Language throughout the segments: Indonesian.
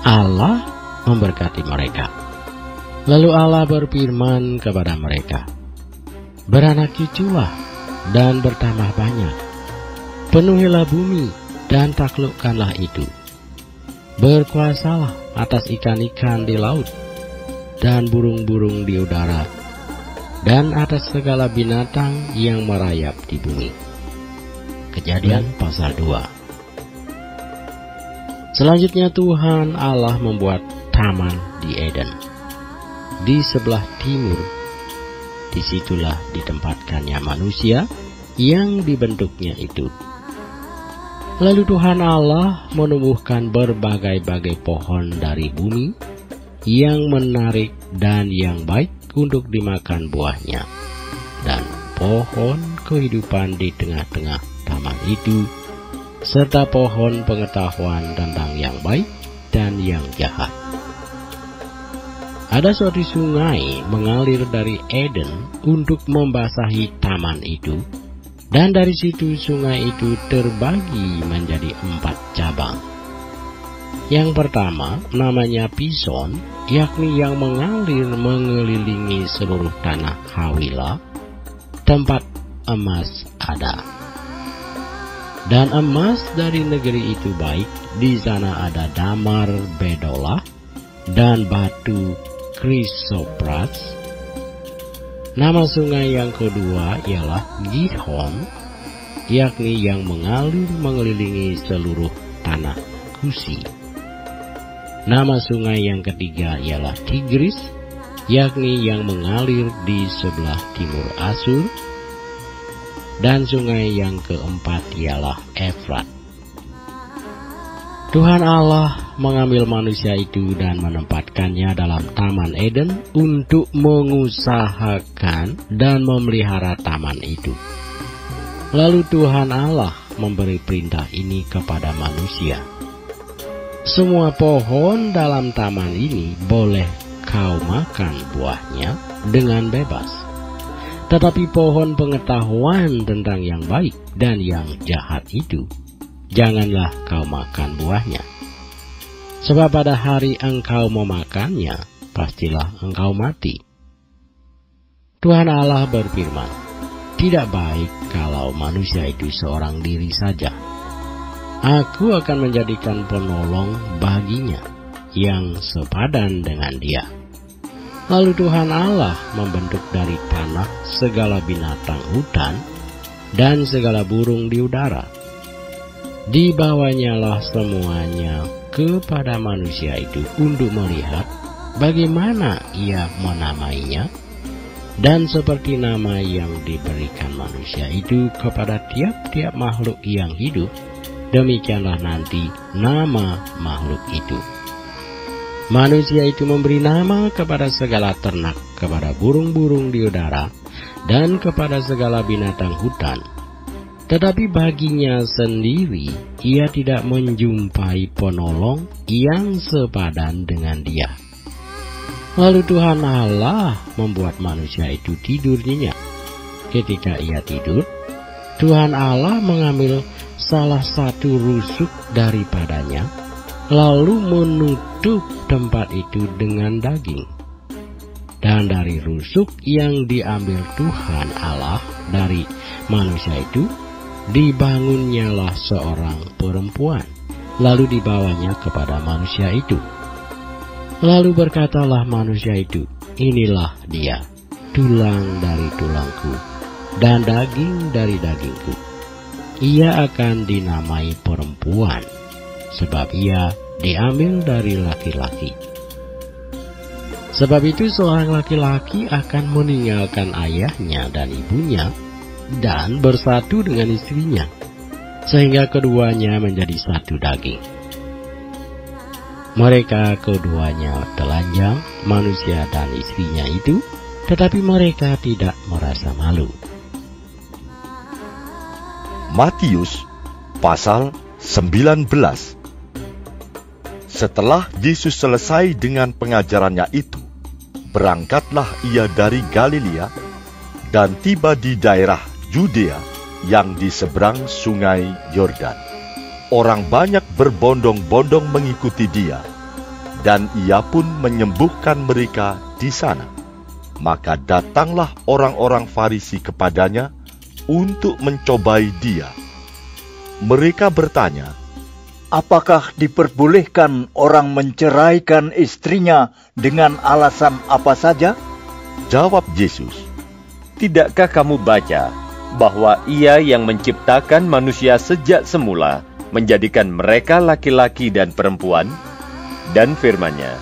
Allah memberkati mereka. Lalu Allah berfirman kepada mereka, "Beranak cuculah dan bertambah banyak, penuhilah bumi dan taklukkanlah itu. Berkuasalah atas ikan-ikan di laut dan burung-burung di udara, dan atas segala binatang yang merayap di bumi." Kejadian pasal 2. Selanjutnya Tuhan Allah membuat taman di Eden, di sebelah timur. Disitulah ditempatkannya manusia yang dibentuknya itu. Lalu Tuhan Allah menumbuhkan berbagai-bagai pohon dari bumi yang menarik dan yang baik untuk dimakan buahnya, dan pohon kehidupan di tengah-tengah taman itu, serta pohon pengetahuan tentang yang baik dan yang jahat. Ada suatu sungai mengalir dari Eden untuk membasahi taman itu, dan dari situ sungai itu terbagi menjadi 4 cabang. Yang pertama namanya Pison, yakni yang mengalir mengelilingi seluruh tanah Hawila, tempat emas ada. Dan emas dari negeri itu baik, di sana ada damar bedolah dan batu krisopras. Nama sungai yang kedua ialah Gihon, yakni yang mengalir mengelilingi seluruh tanah Kusi. Nama sungai yang ketiga ialah Tigris, yakni yang mengalir di sebelah timur Asur. Dan sungai yang keempat ialah Efrat. Tuhan Allah mengambil manusia itu dan menempatkannya dalam Taman Eden untuk mengusahakan dan memelihara taman itu. Lalu Tuhan Allah memberi perintah ini kepada manusia. "Semua pohon dalam taman ini boleh kau makan buahnya dengan bebas. Tetapi pohon pengetahuan tentang yang baik dan yang jahat itu, janganlah kau makan buahnya. Sebab pada hari engkau memakannya, pastilah engkau mati." Tuhan Allah berfirman, "Tidak baik kalau manusia itu seorang diri saja. Aku akan menjadikan penolong baginya yang sepadan dengan dia." Lalu Tuhan Allah membentuk dari tanah segala binatang hutan dan segala burung di udara. Dibawanyalah semuanya kepada manusia itu untuk melihat bagaimana ia menamainya, dan seperti nama yang diberikan manusia itu kepada tiap-tiap makhluk yang hidup, demikianlah nanti nama makhluk itu. Manusia itu memberi nama kepada segala ternak, kepada burung-burung di udara, dan kepada segala binatang hutan. Tetapi baginya sendiri, ia tidak menjumpai penolong yang sepadan dengan dia. Lalu Tuhan Allah membuat manusia itu tidur nyenyak. Ketika ia tidur, Tuhan Allah mengambil salah satu rusuk daripadanya, lalu menutup tempat itu dengan daging. Dan dari rusuk yang diambil Tuhan Allah dari manusia itu, dibangunnyalah seorang perempuan, lalu dibawanya kepada manusia itu. Lalu berkatalah manusia itu, "Inilah dia, tulang dari tulangku dan daging dari dagingku. Ia akan dinamai perempuan, sebab ia diambil dari laki-laki. Sebab itu seorang laki-laki akan meninggalkan ayahnya dan ibunya dan bersatu dengan istrinya, sehingga keduanya menjadi satu daging." Mereka keduanya telanjang, manusia dan istrinya itu, tetapi mereka tidak merasa malu. Matius pasal 19. Setelah Yesus selesai dengan pengajarannya itu, berangkatlah ia dari Galilea dan tiba di daerah Yudea yang di seberang sungai Yordan. Orang banyak berbondong-bondong mengikuti dia, dan ia pun menyembuhkan mereka di sana. Maka datanglah orang-orang Farisi kepadanya untuk mencobai dia. Mereka bertanya, apakah diperbolehkan orang menceraikan istrinya dengan alasan apa saja? Jawab Yesus, Tidakkah kamu baca bahwa Ia yang menciptakan manusia sejak semula menjadikan mereka laki-laki dan perempuan? Dan firman-Nya,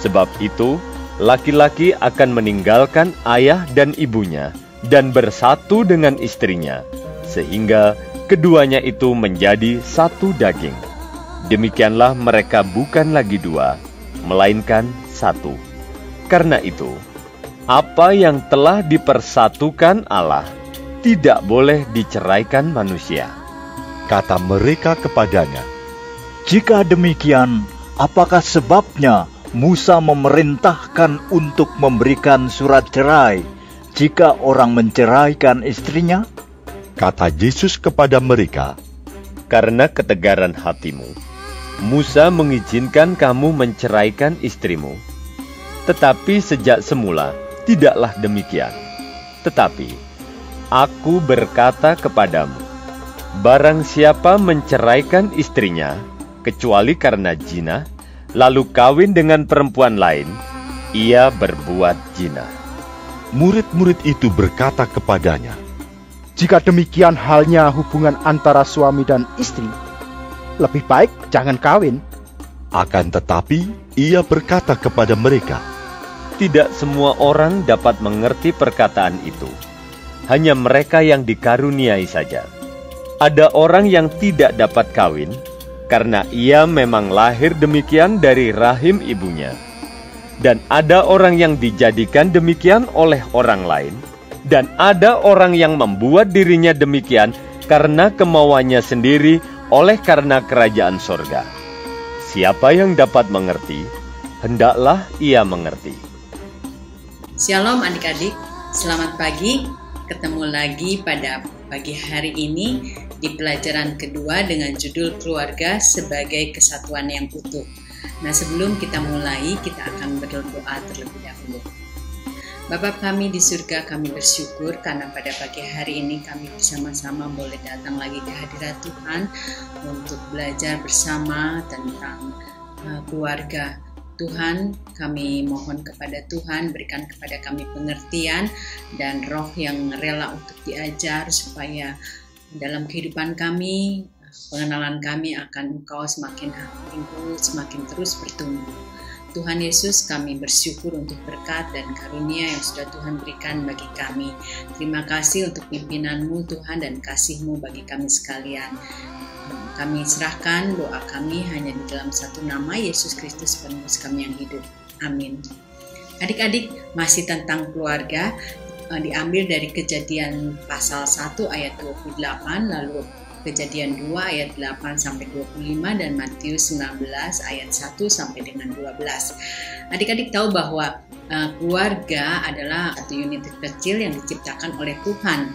sebab itu laki-laki akan meninggalkan ayah dan ibunya dan bersatu dengan istrinya, sehingga keduanya itu menjadi satu daging. Demikianlah mereka bukan lagi dua, melainkan satu. Karena itu, apa yang telah dipersatukan Allah tidak boleh diceraikan manusia. kata mereka kepadanya. Jika demikian, apakah sebabnya Musa memerintahkan untuk memberikan surat cerai jika orang menceraikan istrinya? Kata Yesus kepada mereka, Karena ketegaran hatimu, Musa mengizinkan kamu menceraikan istrimu. Tetapi sejak semula tidaklah demikian. Tetapi aku berkata kepadamu, barang siapa menceraikan istrinya, kecuali karena zina, lalu kawin dengan perempuan lain, ia berbuat zina. murid-murid itu berkata kepadanya, Jika demikian halnya hubungan antara suami dan istri, lebih baik jangan kawin. akan tetapi ia berkata kepada mereka, Tidak semua orang dapat mengerti perkataan itu. Hanya mereka yang dikaruniai saja. Ada orang yang tidak dapat kawin, karena ia memang lahir demikian dari rahim ibunya. Dan ada orang yang dijadikan demikian oleh orang lain, dan ada orang yang membuat dirinya demikian karena kemauannya sendiri oleh karena kerajaan sorga. Siapa yang dapat mengerti, hendaklah ia mengerti. Shalom adik-adik, selamat pagi. Ketemu lagi pada pagi hari ini di pelajaran kedua dengan judul Keluarga sebagai Kesatuan yang Utuh. Nah, sebelum kita mulai, kita akan berdoa terlebih dahulu. Bapa kami di surga, kami bersyukur karena pada pagi hari ini kami bersama-sama boleh datang lagi ke hadirat Tuhan untuk belajar bersama tentang keluarga. Tuhan, kami mohon kepada Tuhan, berikan kepada kami pengertian dan roh yang rela untuk diajar supaya dalam kehidupan kami, pengenalan kami akan Engkau semakin tumbuh, semakin terus bertumbuh. Tuhan Yesus, kami bersyukur untuk berkat dan karunia yang sudah Tuhan berikan bagi kami. Terima kasih untuk pimpinan-Mu Tuhan dan kasih-Mu bagi kami sekalian. Kami serahkan doa kami hanya di dalam satu nama, Yesus Kristus penebus kami yang hidup. Amin. Adik-adik, masih tentang keluarga, diambil dari Kejadian pasal 1 ayat 28, lalu Kejadian 2 ayat 8 sampai 25 dan Matius 19 ayat 1 sampai dengan 12. Adik-adik tahu bahwa keluarga adalah satu unit kecil yang diciptakan oleh Tuhan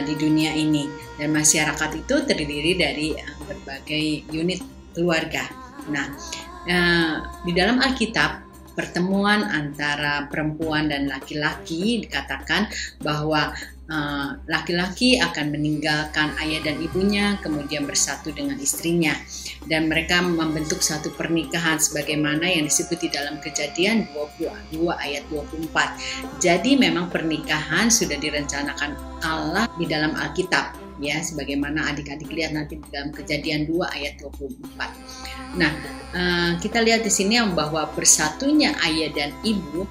di dunia ini, dan masyarakat itu terdiri dari berbagai unit keluarga. Nah, di dalam Alkitab, pertemuan antara perempuan dan laki-laki dikatakan bahwa laki-laki akan meninggalkan ayah dan ibunya, kemudian bersatu dengan istrinya, dan mereka membentuk satu pernikahan sebagaimana yang disebut di dalam Kejadian 22 ayat 24. Jadi memang pernikahan sudah direncanakan Allah di dalam Alkitab, ya, sebagaimana adik-adik lihat nanti di dalam Kejadian 2 ayat 24. Nah, kita lihat di sini bahwa bersatunya ayah dan ibu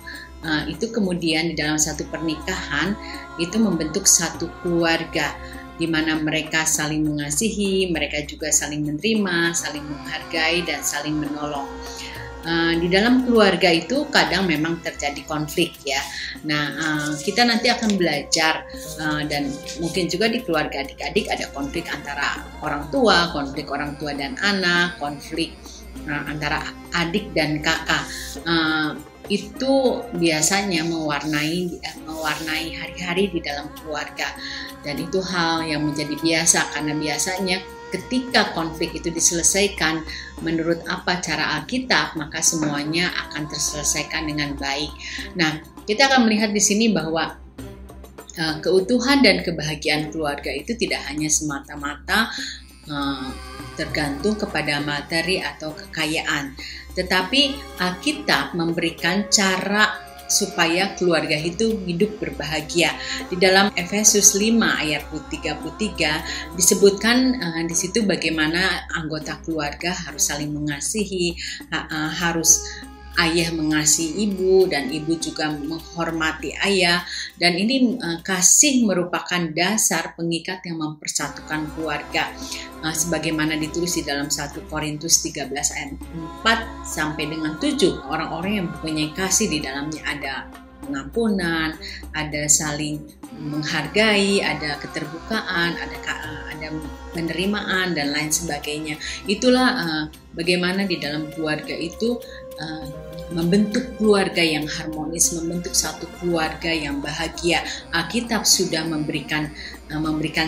itu kemudian di dalam satu pernikahan itu membentuk satu keluarga di mana mereka saling mengasihi, mereka juga saling menerima, saling menghargai dan saling menolong. Di dalam keluarga itu kadang memang terjadi konflik, ya. Nah, kita nanti akan belajar dan mungkin juga di keluarga adik-adik ada konflik antara orang tua, konflik orang tua dan anak, konflik antara adik dan kakak. Itu biasanya mewarnai hari-hari di dalam keluarga, dan itu hal yang menjadi biasa karena biasanya ketika konflik itu diselesaikan menurut apa cara Alkitab, maka semuanya akan terselesaikan dengan baik. Nah, kita akan melihat di sini bahwa keutuhan dan kebahagiaan keluarga itu tidak hanya semata-mata tergantung kepada materi atau kekayaan, tetapi Alkitab memberikan cara supaya keluarga itu hidup berbahagia. Di dalam Efesus 5 ayat 33 disebutkan di situ bagaimana anggota keluarga harus saling mengasihi, harus ayah mengasihi ibu dan ibu juga menghormati ayah, dan ini kasih merupakan dasar pengikat yang mempersatukan keluarga, sebagaimana ditulis di dalam 1 Korintus 13 ayat 4 sampai dengan 7. Orang-orang yang mempunyai kasih di dalamnya ada pengampunan, ada saling menghargai, ada keterbukaan, ada penerimaan dan lain sebagainya. Itulah bagaimana di dalam keluarga itu membentuk keluarga yang harmonis, membentuk satu keluarga yang bahagia. Alkitab sudah memberikan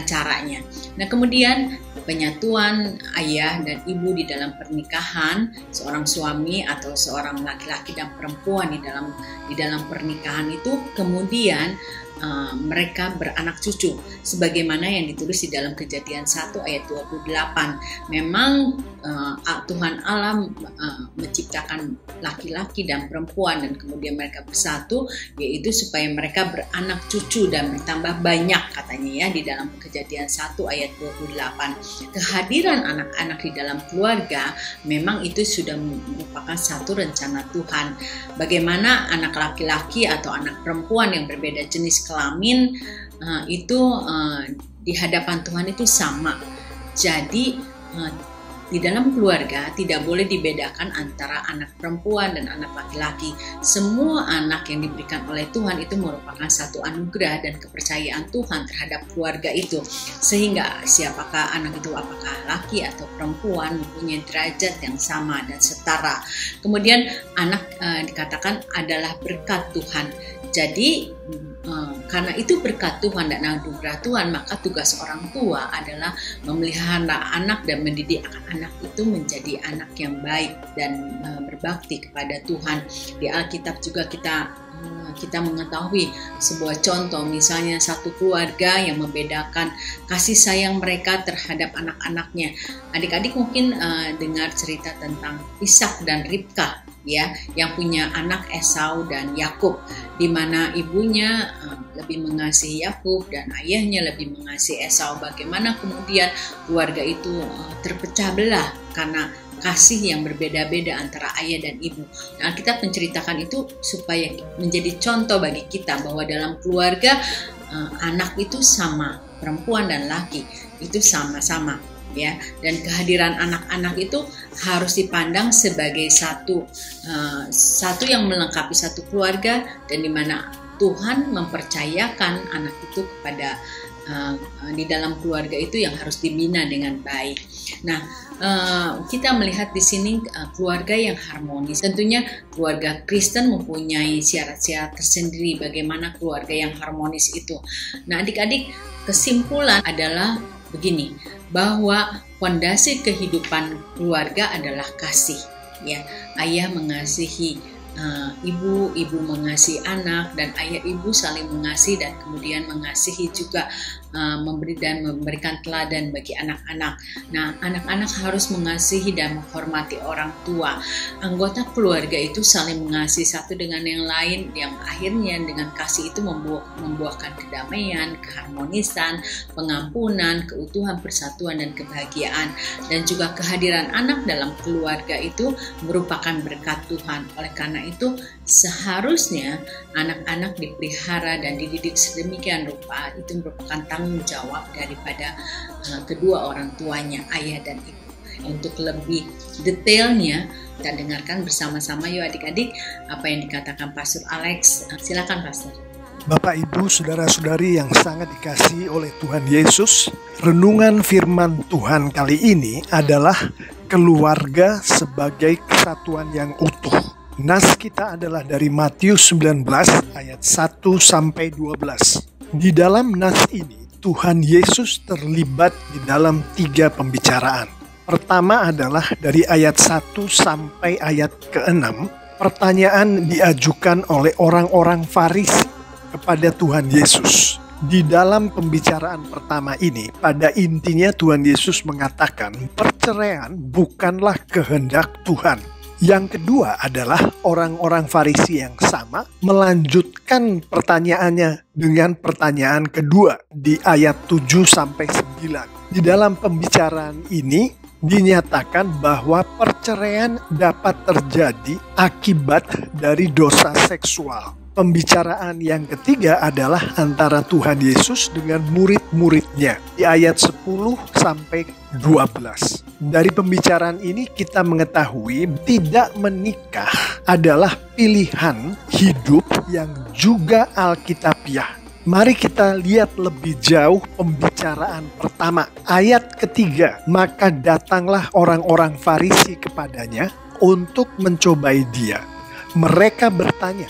caranya. Nah, kemudian penyatuan ayah dan ibu di dalam pernikahan, seorang suami atau seorang laki-laki dan perempuan di dalam pernikahan itu kemudian mereka beranak cucu sebagaimana yang ditulis di dalam Kejadian 1 ayat 28. Memang Tuhan Allah menciptakan laki-laki dan perempuan dan kemudian mereka bersatu, yaitu supaya mereka beranak cucu dan bertambah banyak, katanya ya di dalam Kejadian 1 ayat 28. Kehadiran anak-anak di dalam keluarga memang itu sudah merupakan satu rencana Tuhan. Bagaimana anak laki-laki atau anak perempuan yang berbeda jenis kelamin itu di hadapan Tuhan itu sama. Jadi di dalam keluarga tidak boleh dibedakan antara anak perempuan dan anak laki-laki. Semua anak yang diberikan oleh Tuhan itu merupakan satu anugerah dan kepercayaan Tuhan terhadap keluarga itu. Sehingga siapakah anak itu, apakah laki atau perempuan, mempunyai derajat yang sama dan setara. Kemudian anak dikatakan adalah berkat Tuhan. Jadi karena itu berkat Tuhan dan anugerah Tuhan, maka tugas orang tua adalah memelihara anak dan mendidik anak itu menjadi anak yang baik dan berbakti kepada Tuhan. Di Alkitab juga kita mengetahui sebuah contoh, misalnya satu keluarga yang membedakan kasih sayang mereka terhadap anak-anaknya. Adik-adik mungkin dengar cerita tentang Ishak dan Ribka, ya, yang punya anak Esau dan Yakub, di mana ibunya lebih mengasihi Yakub dan ayahnya lebih mengasihi Esau. Bagaimana kemudian keluarga itu terpecah belah karena kasih yang berbeda-beda antara ayah dan ibu. Nah, kita menceritakan itu supaya menjadi contoh bagi kita bahwa dalam keluarga anak itu sama, perempuan dan laki itu sama-sama, ya. Dan kehadiran anak-anak itu harus dipandang sebagai satu yang melengkapi satu keluarga, dan di mana Tuhan mempercayakan anak itu kepada di dalam keluarga itu yang harus dibina dengan baik. Nah, kita melihat di sini keluarga yang harmonis. Tentunya keluarga Kristen mempunyai syarat-syarat tersendiri bagaimana keluarga yang harmonis itu. Nah, adik-adik, kesimpulan adalah begini, bahwa fondasi kehidupan keluarga adalah kasih, ya. Ayah mengasihi ibu mengasihi anak, dan ayah ibu saling mengasihi dan kemudian mengasihi juga memberi dan memberikan teladan bagi anak-anak. Nah, anak-anak harus mengasihi dan menghormati orang tua. Anggota keluarga itu saling mengasihi satu dengan yang lain, yang akhirnya dengan kasih itu membuahkan kedamaian, keharmonisan, pengampunan, keutuhan, persatuan, dan kebahagiaan. Dan juga kehadiran anak dalam keluarga itu merupakan berkat Tuhan. Oleh karena itu, seharusnya anak-anak dipelihara dan dididik sedemikian rupa. Itu merupakan tanggung jawab daripada kedua orang tuanya, ayah dan ibu. Untuk lebih detailnya, kita dengarkan bersama-sama yuk adik-adik apa yang dikatakan Pastor Alex. Silakan Pastor. Bapak, Ibu, saudara-saudari yang sangat dikasihi oleh Tuhan Yesus, renungan firman Tuhan kali ini adalah keluarga sebagai kesatuan yang utuh. Nas kita adalah dari Matius 19 ayat 1 sampai 12. Di dalam nas ini Tuhan Yesus terlibat di dalam 3 pembicaraan. Pertama adalah dari ayat 1 sampai ayat ke-6, pertanyaan diajukan oleh orang-orang Farisi kepada Tuhan Yesus. Di dalam pembicaraan pertama ini, pada intinya Tuhan Yesus mengatakan perceraian bukanlah kehendak Tuhan. Yang kedua adalah orang-orang Farisi yang sama melanjutkan pertanyaannya dengan pertanyaan kedua di ayat 7 sampai 9. Di dalam pembicaraan ini dinyatakan bahwa perceraian dapat terjadi akibat dari dosa seksual. Pembicaraan yang ketiga adalah antara Tuhan Yesus dengan murid-muridnya di ayat 10 sampai 12. Dari pembicaraan ini kita mengetahui tidak menikah adalah pilihan hidup yang juga alkitabiah. Mari kita lihat lebih jauh pembicaraan pertama. Ayat ketiga, maka datanglah orang-orang Farisi kepadanya untuk mencobai dia. Mereka bertanya,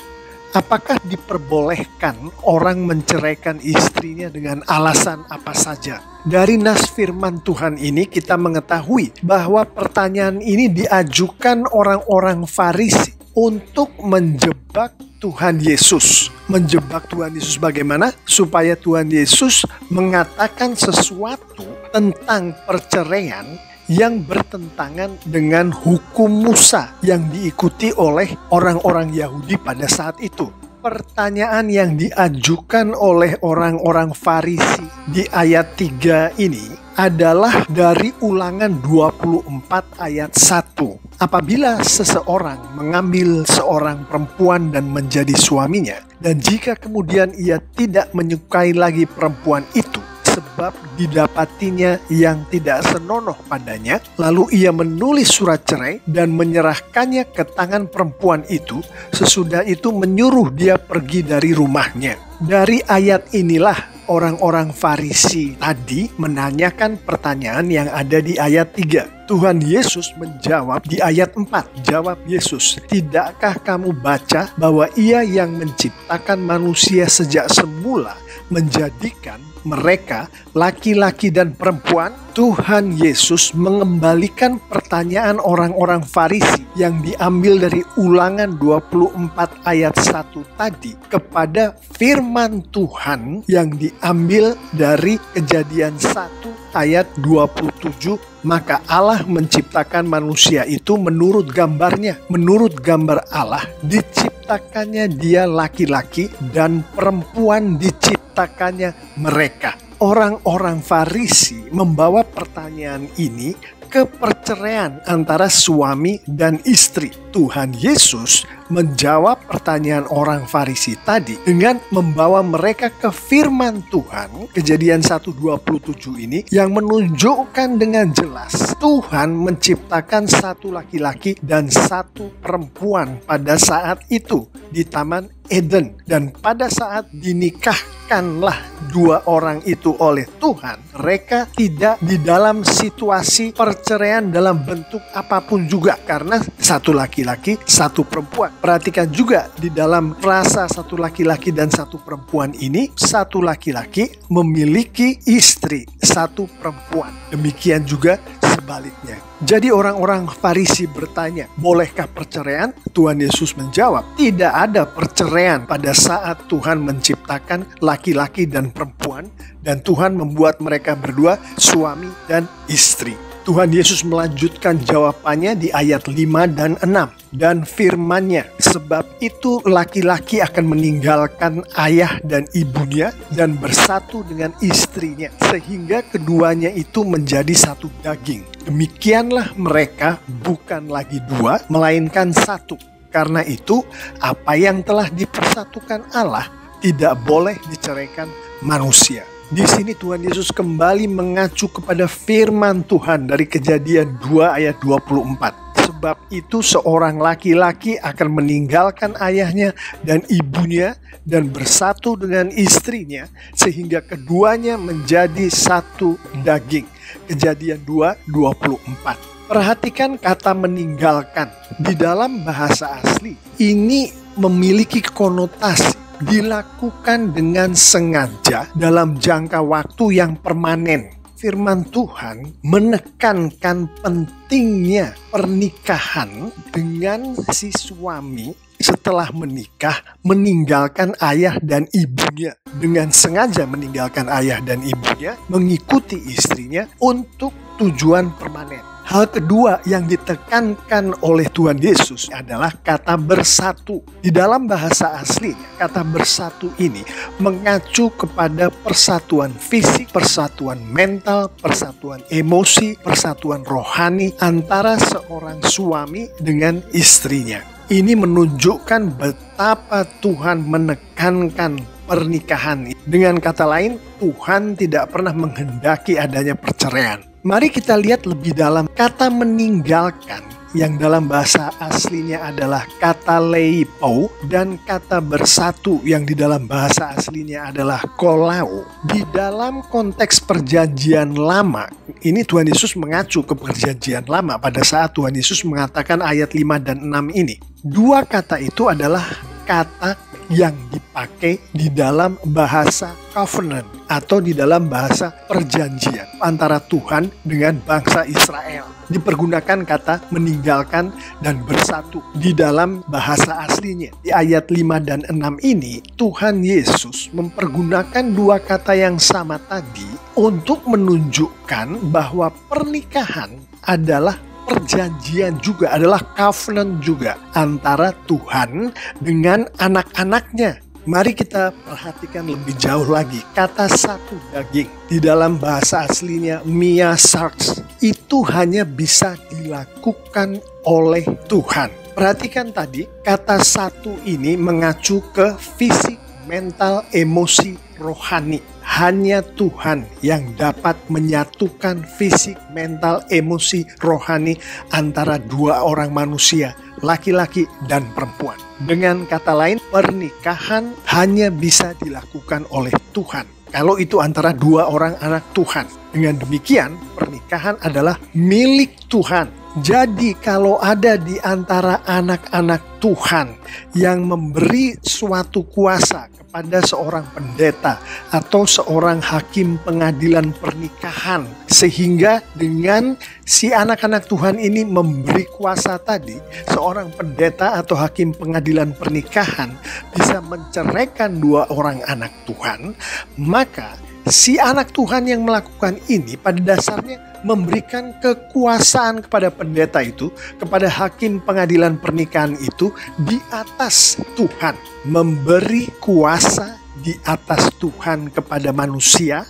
apakah diperbolehkan orang menceraikan istrinya dengan alasan apa saja? Dari nas firman Tuhan ini kita mengetahui bahwa pertanyaan ini diajukan orang-orang Farisi untuk menjebak Tuhan Yesus. Menjebak Tuhan Yesus bagaimana? Supaya Tuhan Yesus mengatakan sesuatu tentang perceraian yang bertentangan dengan hukum Musa yang diikuti oleh orang-orang Yahudi pada saat itu. Pertanyaan yang diajukan oleh orang-orang Farisi di ayat 3 ini adalah dari Ulangan 24 ayat 1. Apabila seseorang mengambil seorang perempuan dan menjadi suaminya, dan jika kemudian ia tidak menyukai lagi perempuan itu, sebab didapatinya yang tidak senonoh padanya, lalu ia menulis surat cerai dan menyerahkannya ke tangan perempuan itu, sesudah itu menyuruh dia pergi dari rumahnya. Dari ayat inilah orang-orang Farisi tadi menanyakan pertanyaan yang ada di ayat 3. Tuhan Yesus menjawab di ayat 4. Jawab Yesus, tidakkah kamu baca bahwa Ia yang menciptakan manusia sejak semula menjadikan mereka laki-laki dan perempuan? Tuhan Yesus mengembalikan pertanyaan orang-orang Farisi yang diambil dari Ulangan 24 ayat 1 tadi kepada firman Tuhan yang diambil dari Kejadian 1 ayat 27. Maka Allah menciptakan manusia itu menurut gambarnya. Menurut gambar Allah diciptakannya dia laki-laki dan perempuan diciptakannya mereka. Orang-orang Farisi membawa pertanyaan ini ke perceraian antara suami dan istri. Tuhan Yesus menjawab pertanyaan orang Farisi tadi dengan membawa mereka ke firman Tuhan, Kejadian 1:27 ini, yang menunjukkan dengan jelas Tuhan menciptakan satu laki-laki dan satu perempuan pada saat itu di Taman Eden. Dan pada saat dinikahkanlah dua orang itu oleh Tuhan, mereka tidak di dalam situasi perceraian dalam bentuk apapun juga, karena satu laki-laki, satu perempuan. Perhatikan juga di dalam frasa satu laki-laki dan satu perempuan ini, satu laki-laki memiliki istri, satu perempuan. Demikian juga sebaliknya. Jadi orang-orang Farisi bertanya, bolehkah perceraian? Tuhan Yesus menjawab, tidak ada perceraian pada saat Tuhan menciptakan laki-laki dan perempuan, dan Tuhan membuat mereka berdua suami dan istri. Tuhan Yesus melanjutkan jawabannya di ayat 5 dan 6. Dan firman-Nya, sebab itu laki-laki akan meninggalkan ayah dan ibunya dan bersatu dengan istrinya, sehingga keduanya itu menjadi satu daging. Demikianlah mereka bukan lagi dua, melainkan satu. Karena itu, apa yang telah dipersatukan Allah tidak boleh diceraikan manusia. Di sini Tuhan Yesus kembali mengacu kepada firman Tuhan dari Kejadian 2 ayat 24. Sebab itu seorang laki-laki akan meninggalkan ayahnya dan ibunya dan bersatu dengan istrinya, sehingga keduanya menjadi satu daging. Kejadian 2:24. Perhatikan kata meninggalkan. Di dalam bahasa asli ini memiliki konotasi dilakukan dengan sengaja dalam jangka waktu yang permanen. Firman Tuhan menekankan pentingnya pernikahan dengan si suami setelah menikah meninggalkan ayah dan ibunya. Dengan sengaja meninggalkan ayah dan ibunya, mengikuti istrinya untuk tujuan permanen. Hal kedua yang ditekankan oleh Tuhan Yesus adalah kata bersatu. Di dalam bahasa aslinya, kata bersatu ini mengacu kepada persatuan fisik, persatuan mental, persatuan emosi, persatuan rohani antara seorang suami dengan istrinya. Ini menunjukkan betapa Tuhan menekankan pernikahan. Dengan kata lain, Tuhan tidak pernah menghendaki adanya perceraian. Mari kita lihat lebih dalam kata meninggalkan yang dalam bahasa aslinya adalah kata leipo dan kata bersatu yang di dalam bahasa aslinya adalah kolau. Di dalam konteks perjanjian lama, ini Tuhan Yesus mengacu ke perjanjian lama pada saat Tuhan Yesus mengatakan ayat 5 dan 6 ini. Dua kata itu adalah kata yang dipakai di dalam bahasa covenant atau di dalam bahasa perjanjian antara Tuhan dengan bangsa Israel. Dipergunakan kata meninggalkan dan bersatu di dalam bahasa aslinya. Di ayat 5 dan 6 ini Tuhan Yesus mempergunakan dua kata yang sama tadi untuk menunjukkan bahwa pernikahan adalah perjanjian juga, adalah covenant juga antara Tuhan dengan anak-anaknya. Mari kita perhatikan lebih jauh lagi. Kata satu daging di dalam bahasa aslinya mia sarx itu hanya bisa dilakukan oleh Tuhan. Perhatikan tadi kata satu ini mengacu ke fisik, mental, emosi, rohani. Hanya Tuhan yang dapat menyatukan fisik, mental, emosi, rohani antara dua orang manusia, laki-laki dan perempuan. Dengan kata lain, pernikahan hanya bisa dilakukan oleh Tuhan. Kalau itu antara dua orang anak Tuhan. Dengan demikian, pernikahan adalah milik Tuhan. Jadi kalau ada di antara anak-anak Tuhan yang memberi suatu kuasa kepada seorang pendeta atau seorang hakim pengadilan pernikahan, sehingga dengan si anak-anak Tuhan ini memberi kuasa tadi, seorang pendeta atau hakim pengadilan pernikahan bisa menceraikan dua orang anak Tuhan, maka si anak Tuhan yang melakukan ini pada dasarnya memberikan kekuasaan kepada pendeta itu, kepada hakim pengadilan pernikahan itu di atas Tuhan. Memberi kuasa di atas Tuhan kepada manusia,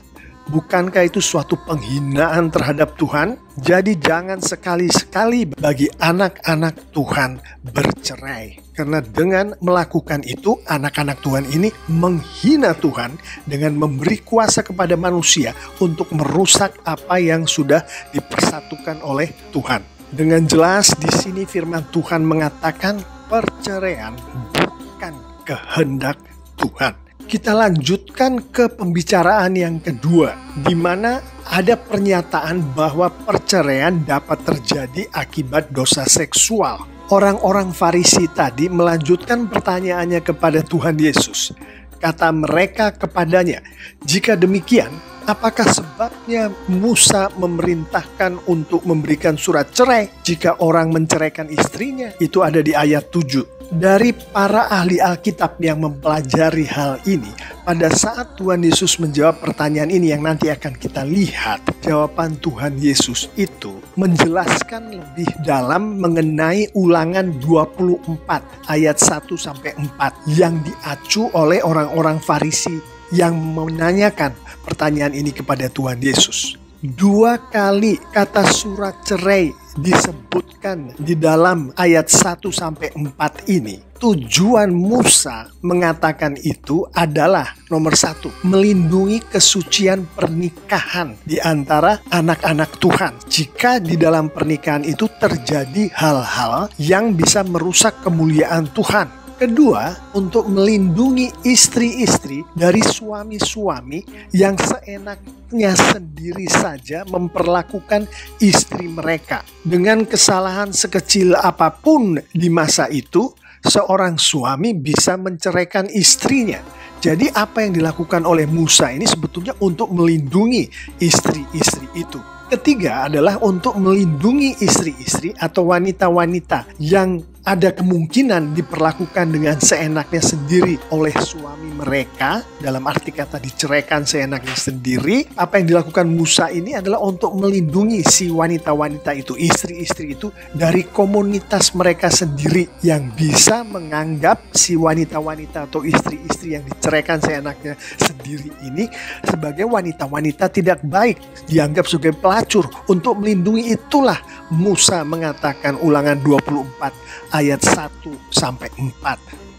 bukankah itu suatu penghinaan terhadap Tuhan? Jadi jangan sekali-sekali bagi anak-anak Tuhan bercerai. Karena dengan melakukan itu, anak-anak Tuhan ini menghina Tuhan dengan memberi kuasa kepada manusia untuk merusak apa yang sudah dipersatukan oleh Tuhan. Dengan jelas di sini firman Tuhan mengatakan perceraian bukan kehendak Tuhan. Kita lanjutkan ke pembicaraan yang kedua, di mana ada pernyataan bahwa perceraian dapat terjadi akibat dosa seksual. Orang-orang Farisi tadi melanjutkan pertanyaannya kepada Tuhan Yesus. Kata mereka kepadanya, "Jika demikian, apakah sebabnya Musa memerintahkan untuk memberikan surat cerai jika orang menceraikan istrinya?" Itu ada di ayat 7. Dari para ahli Alkitab yang mempelajari hal ini, pada saat Tuhan Yesus menjawab pertanyaan ini yang nanti akan kita lihat, jawaban Tuhan Yesus itu menjelaskan lebih dalam mengenai Ulangan 24 ayat 1-4 yang diacu oleh orang-orang Farisi yang menanyakan pertanyaan ini kepada Tuhan Yesus. 2 kali kata surat cerai disebutkan di dalam ayat 1-4 ini. Tujuan Musa mengatakan itu adalah nomor 1, melindungi kesucian pernikahan di antara anak-anak Tuhan. Jika di dalam pernikahan itu terjadi hal-hal yang bisa merusak kemuliaan Tuhan. Kedua, untuk melindungi istri-istri dari suami-suami yang seenaknya sendiri saja memperlakukan istri mereka. Dengan kesalahan sekecil apapun di masa itu, seorang suami bisa menceraikan istrinya. Jadi apa yang dilakukan oleh Musa ini sebetulnya untuk melindungi istri-istri itu. Ketiga adalah untuk melindungi istri-istri atau wanita-wanita yang ada kemungkinan diperlakukan dengan seenaknya sendiri oleh suami mereka, dalam arti kata diceraikan seenaknya sendiri. Apa yang dilakukan Musa ini adalah untuk melindungi si wanita-wanita itu, istri-istri itu, dari komunitas mereka sendiri yang bisa menganggap si wanita-wanita atau istri-istri yang diceraikan seenaknya sendiri ini sebagai wanita-wanita tidak baik, dianggap sebagai pelacur. Untuk melindungi itulah Musa mengatakan Ulangan 24 ayat 1-4.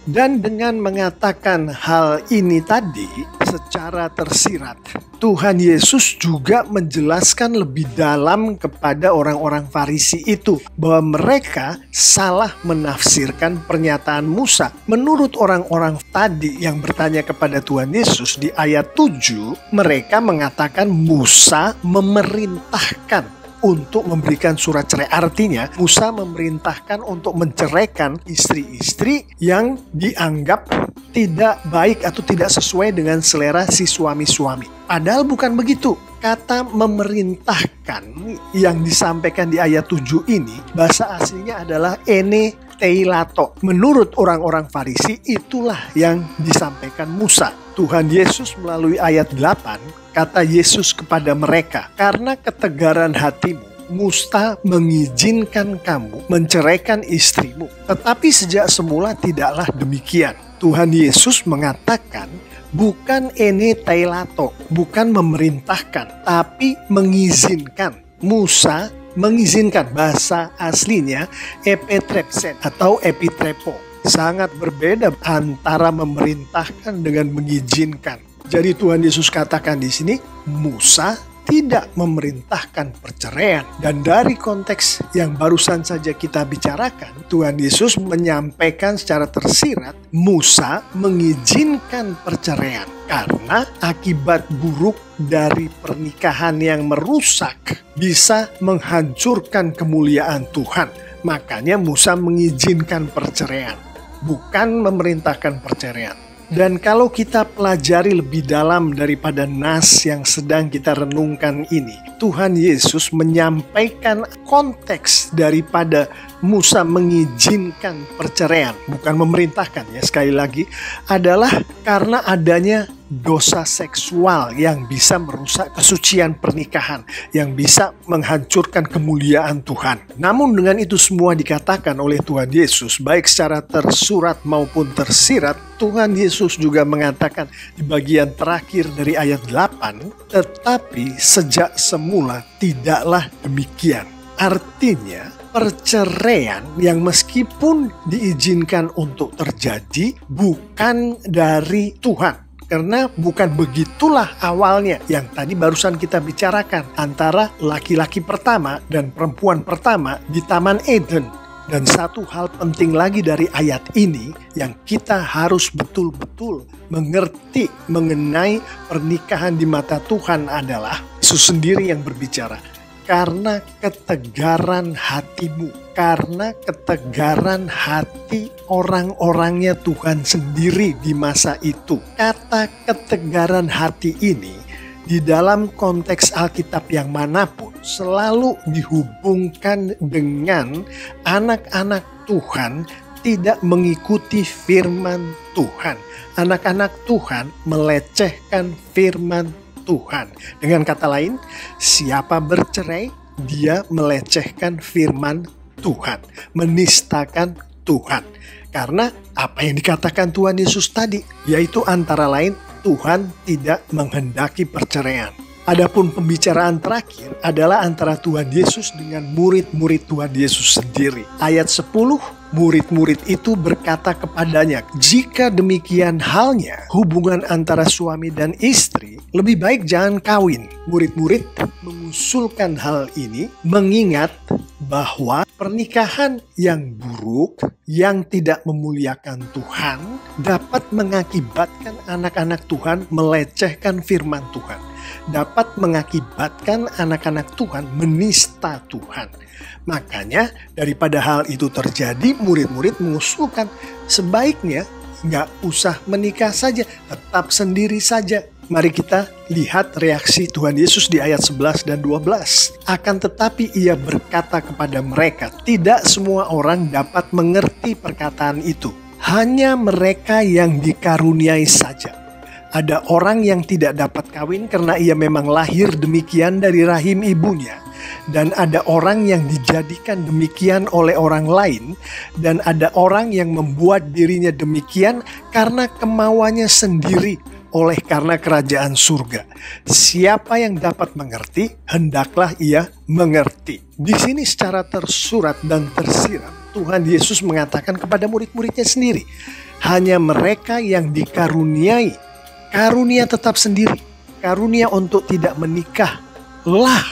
Dan dengan mengatakan hal ini tadi secara tersirat, Tuhan Yesus juga menjelaskan lebih dalam kepada orang-orang Farisi itu bahwa mereka salah menafsirkan pernyataan Musa. Menurut orang-orang tadi yang bertanya kepada Tuhan Yesus di ayat 7, mereka mengatakan Musa memerintahkan untuk memberikan surat cerai. Artinya Musa memerintahkan untuk menceraikan istri-istri yang dianggap tidak baik atau tidak sesuai dengan selera si suami-suami. Padahal bukan begitu. Kata memerintahkan yang disampaikan di ayat 7 ini, bahasa aslinya adalah ene teilato. Menurut orang-orang Farisi itulah yang disampaikan Musa. Tuhan Yesus melalui ayat 8, kata Yesus kepada mereka, karena ketegaran hatimu, Musa mengizinkan kamu menceraikan istrimu. Tetapi sejak semula tidaklah demikian. Tuhan Yesus mengatakan, bukan ene teilato, bukan memerintahkan, tapi mengizinkan. Musa mengizinkan, bahasa aslinya epitrepsen atau epitrepo. Sangat berbeda antara memerintahkan dengan mengizinkan. Jadi Tuhan Yesus katakan di sini, Musa tidak memerintahkan perceraian. Dan dari konteks yang barusan saja kita bicarakan, Tuhan Yesus menyampaikan secara tersirat, Musa mengizinkan perceraian karena akibat buruk dari pernikahan yang merusak bisa menghancurkan kemuliaan Tuhan. Makanya Musa mengizinkan perceraian, bukan memerintahkan perceraian. Dan kalau kita pelajari lebih dalam daripada nas yang sedang kita renungkan ini, Tuhan Yesus menyampaikan konteks daripada Musa mengizinkan perceraian, bukan memerintahkan ya, sekali lagi, adalah karena adanya dosa seksual yang bisa merusak kesucian pernikahan, yang bisa menghancurkan kemuliaan Tuhan. Namun dengan itu semua dikatakan oleh Tuhan Yesus, baik secara tersurat maupun tersirat, Tuhan Yesus juga mengatakan di bagian terakhir dari ayat 8, tetapi sejak semula tidaklah demikian. Artinya, perceraian yang meskipun diizinkan untuk terjadi bukan dari Tuhan. Karena bukan begitulah awalnya yang tadi barusan kita bicarakan antara laki-laki pertama dan perempuan pertama di Taman Eden. Dan satu hal penting lagi dari ayat ini yang kita harus betul-betul mengerti mengenai pernikahan di mata Tuhan adalah Yesus sendiri yang berbicara. Karena ketegaran hatimu, karena ketegaran hati orang-orangnya Tuhan sendiri di masa itu. Kata ketegaran hati ini di dalam konteks Alkitab yang manapun selalu dihubungkan dengan anak-anak Tuhan tidak mengikuti firman Tuhan. Anak-anak Tuhan melecehkan firman Tuhan. Dengan kata lain, siapa bercerai, dia melecehkan firman Tuhan, menistakan Tuhan. Karena apa yang dikatakan Tuhan Yesus tadi, yaitu antara lain Tuhan tidak menghendaki perceraian. Adapun pembicaraan terakhir adalah antara Tuhan Yesus dengan murid-murid Tuhan Yesus sendiri. Ayat 10, murid-murid itu berkata kepadanya, jika demikian halnya hubungan antara suami dan istri, lebih baik jangan kawin. Murid-murid mengusulkan hal ini mengingat bahwa pernikahan yang buruk, yang tidak memuliakan Tuhan, dapat mengakibatkan anak-anak Tuhan melecehkan firman Tuhan. Dapat mengakibatkan anak-anak Tuhan menista Tuhan. Makanya daripada hal itu terjadi, murid-murid mengusulkan sebaiknya nggak usah menikah saja, tetap sendiri saja. Mari kita lihat reaksi Tuhan Yesus di ayat 11 dan 12. Akan tetapi ia berkata kepada mereka, tidak semua orang dapat mengerti perkataan itu. Hanya mereka yang dikaruniai saja. Ada orang yang tidak dapat kawin karena ia memang lahir demikian dari rahim ibunya. Dan ada orang yang dijadikan demikian oleh orang lain. Dan ada orang yang membuat dirinya demikian karena kemauannya sendiri. Oleh karena kerajaan surga. Siapa yang dapat mengerti, hendaklah ia mengerti. Di sini secara tersurat dan tersirat, Tuhan Yesus mengatakan kepada murid-muridnya sendiri, hanya mereka yang dikaruniai, karunia tetap sendiri, karunia untuk tidak menikah, lah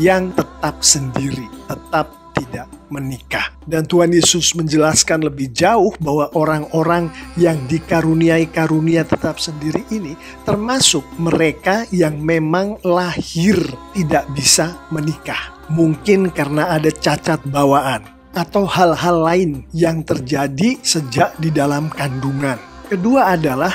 yang tetap sendiri, tetap tidak menikah. Dan Tuhan Yesus menjelaskan lebih jauh bahwa orang-orang yang dikaruniai karunia tetap sendiri ini termasuk mereka yang memang lahir tidak bisa menikah. Mungkin karena ada cacat bawaan atau hal-hal lain yang terjadi sejak di dalam kandungan. Kedua adalah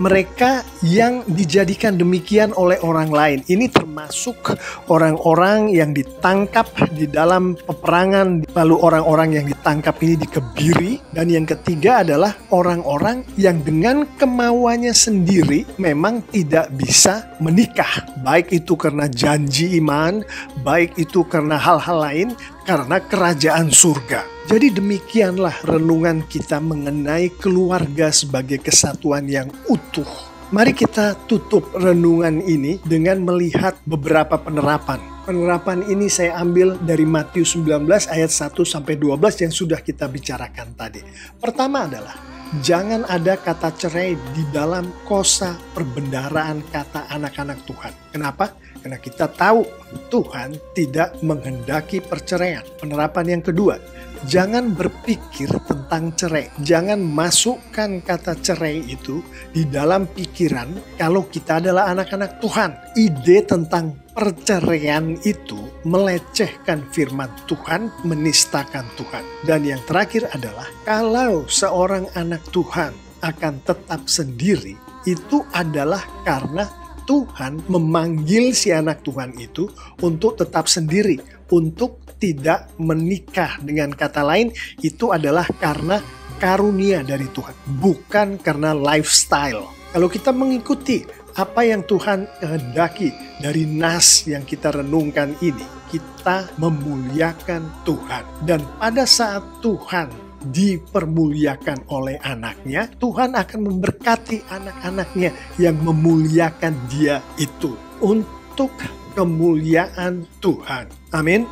mereka yang dijadikan demikian oleh orang lain. Ini termasuk orang-orang yang ditangkap di dalam peperangan, lalu orang-orang yang ditangkap ini dikebiri. Dan yang ketiga adalah orang-orang yang dengan kemauannya sendiri memang tidak bisa menikah. Baik itu karena janji iman, baik itu karena hal-hal lain, karena kerajaan surga. Jadi demikianlah renungan kita mengenai keluarga sebagai kesatuan yang utuh. Mari kita tutup renungan ini dengan melihat beberapa penerapan. Penerapan ini saya ambil dari Matius 19 ayat 1-12 yang sudah kita bicarakan tadi. Pertama adalah, jangan ada kata cerai di dalam kosa perbendaharaan kata anak-anak Tuhan. Kenapa? Karena kita tahu Tuhan tidak menghendaki perceraian. Penerapan yang kedua, jangan berpikir tentang cerai. Jangan masukkan kata cerai itu di dalam pikiran kalau kita adalah anak-anak Tuhan. Ide tentang perceraian itu melecehkan firman Tuhan, menistakan Tuhan. Dan yang terakhir adalah, kalau seorang anak Tuhan akan tetap sendiri, itu adalah karena Tuhan memanggil si anak Tuhan itu untuk tetap sendiri, untuk tidak menikah. Dengan kata lain, itu adalah karena karunia dari Tuhan, bukan karena lifestyle. Kalau kita mengikuti apa yang Tuhan kehendaki dari nas yang kita renungkan ini, kita memuliakan Tuhan. Dan pada saat Tuhan dipermuliakan oleh anaknya, Tuhan akan memberkati anak-anaknya yang memuliakan dia itu untuk kemuliaan Tuhan. Amin.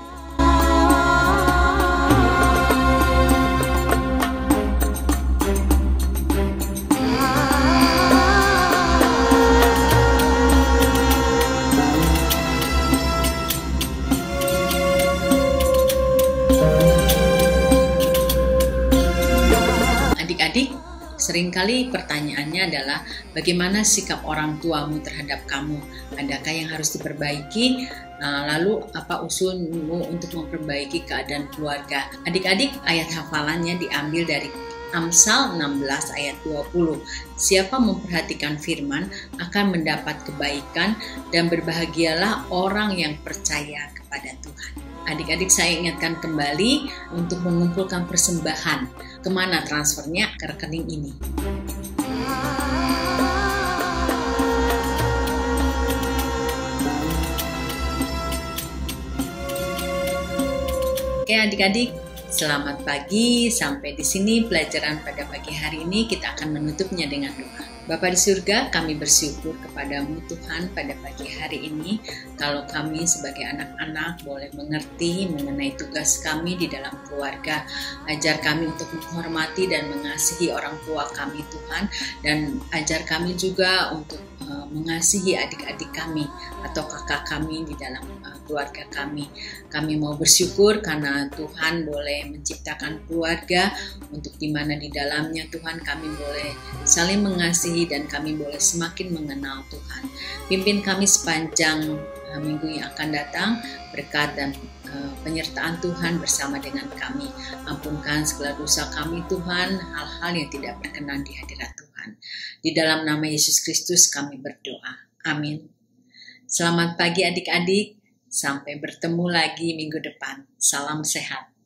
Adik-adik, seringkali pertanyaannya adalah bagaimana sikap orang tuamu terhadap kamu? Adakah yang harus diperbaiki? Lalu apa usulmu untuk memperbaiki keadaan keluarga? Adik-adik, ayat hafalannya diambil dari Amsal 16 ayat 20. Siapa memperhatikan firman akan mendapat kebaikan dan berbahagialah orang yang percaya kepada Tuhan. Adik-adik, saya ingatkan kembali untuk mengumpulkan persembahan. Kemana transfernya? Ke rekening ini. Oke adik-adik, selamat pagi. Sampai di sini pelajaran pada pagi hari ini. Kita akan menutupnya dengan doa. Bapa di surga, kami bersyukur kepadamu Tuhan pada pagi hari ini. Kalau kami sebagai anak-anak boleh mengerti mengenai tugas kami di dalam keluarga. Ajar kami untuk menghormati dan mengasihi orang tua kami Tuhan. Dan ajar kami juga untuk mengasihi adik-adik kami atau kakak kami di dalam keluarga kami. Kami mau bersyukur karena Tuhan boleh menciptakan keluarga untuk dimana di dalamnya Tuhan kami boleh saling mengasihi dan kami boleh semakin mengenal Tuhan. Pimpin kami sepanjang minggu yang akan datang, berkat dan penyertaan Tuhan bersama dengan kami. Ampunkan segala dosa kami Tuhan, hal-hal yang tidak berkenan di hadirat Tuhan. Di dalam nama Yesus Kristus kami berdoa. Amin. Selamat pagi adik-adik, sampai bertemu lagi minggu depan. Salam sehat.